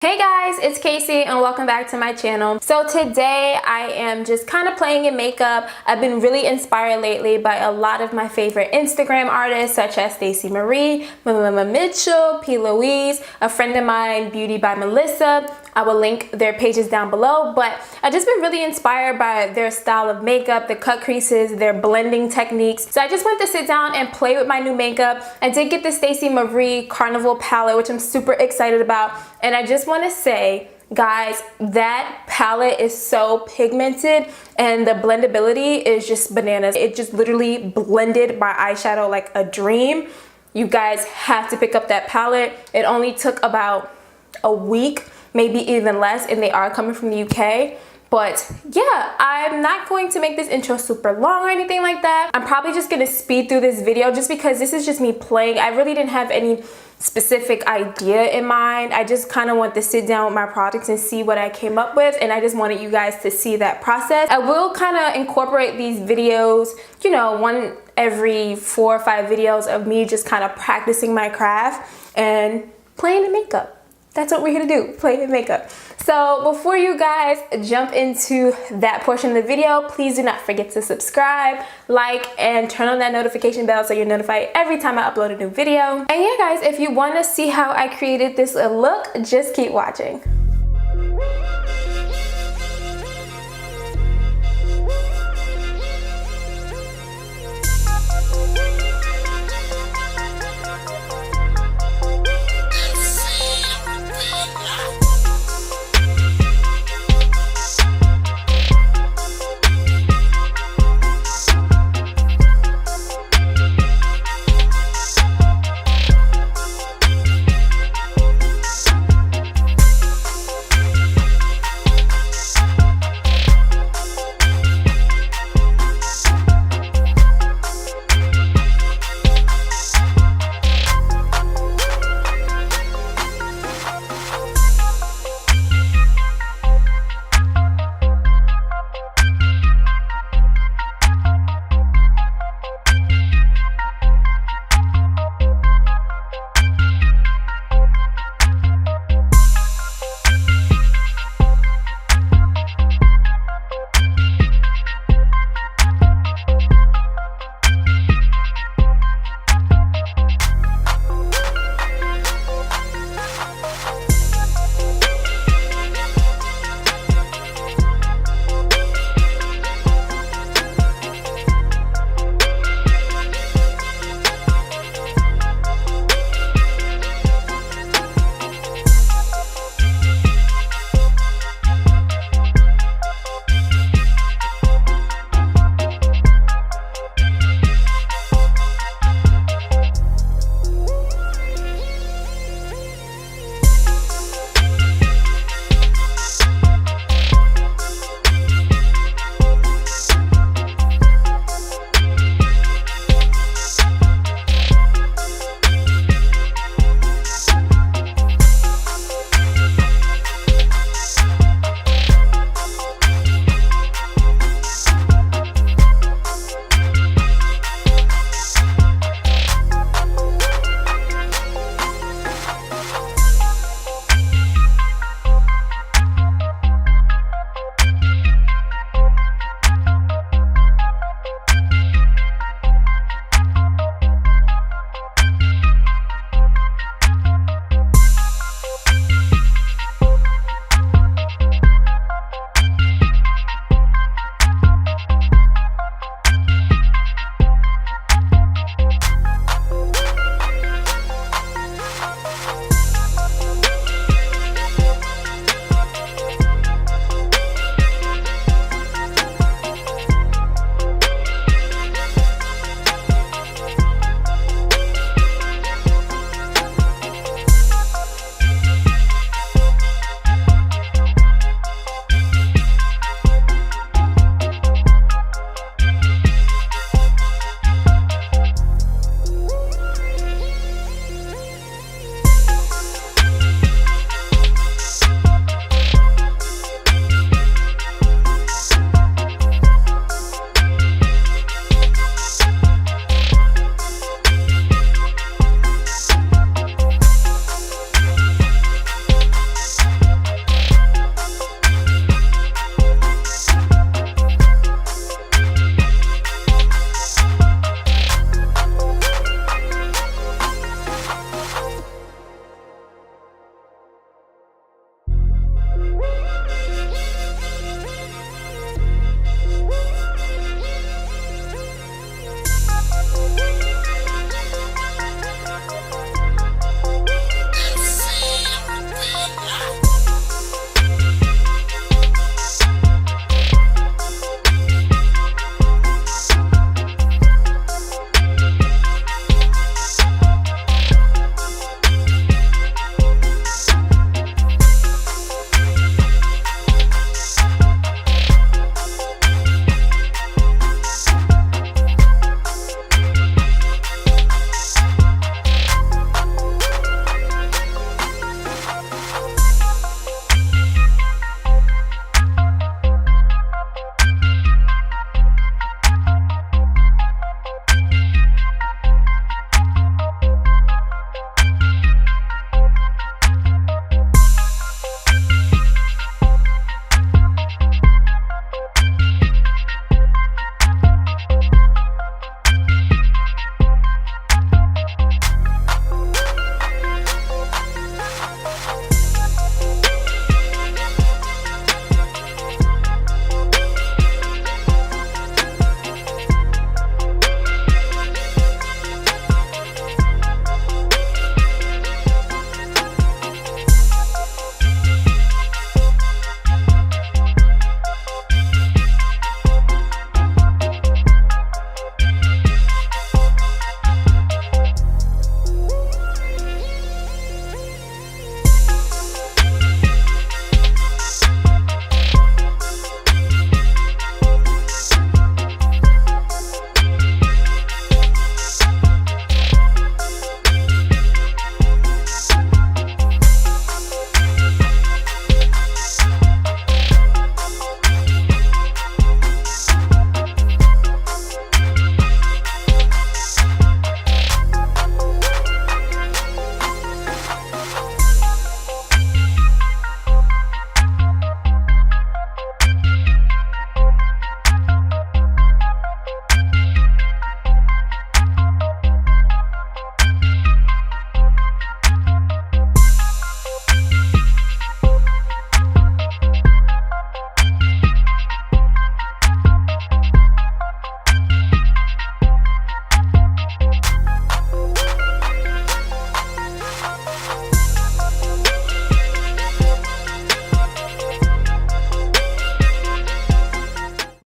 Hey guys, it's Casey and welcome back to my channel. So today I am just kind of playing in makeup. I've been really inspired lately by a lot of my favorite Instagram artists such as Stacey Marie, Mama Mitchell, P. Louise, a friend of mine, Beauty by Melissa. I will link their pages down below, but I've just been really inspired by their style of makeup, the cut creases, their blending techniques. So I just went to sit down and play with my new makeup. I did get the Stacey Marie Carnival palette, which I'm super excited about. And I just want to say, guys, that palette is so pigmented and the blendability is just bananas. It just literally blended my eyeshadow like a dream. You guys have to pick up that palette. It only took about a week, maybe even less, and they are coming from the UK. But yeah, I'm not going to make this intro super long or anything like that. I'm probably just gonna speed through this video just because this is just me playing. I really didn't have any specific idea in mind. I just kind of want to sit down with my products and see what I came up with, and I just wanted you guys to see that process. I will kind of incorporate these videos, you know, one every 4 or 5 videos of me just kind of practicing my craft and playing the makeup. That's what we're here to do, play in makeup. So before you guys jump into that portion of the video, please do not forget to subscribe, like, and turn on that notification bell so you're notified every time I upload a new video. And yeah guys, if you want to see how I created this look, just keep watching.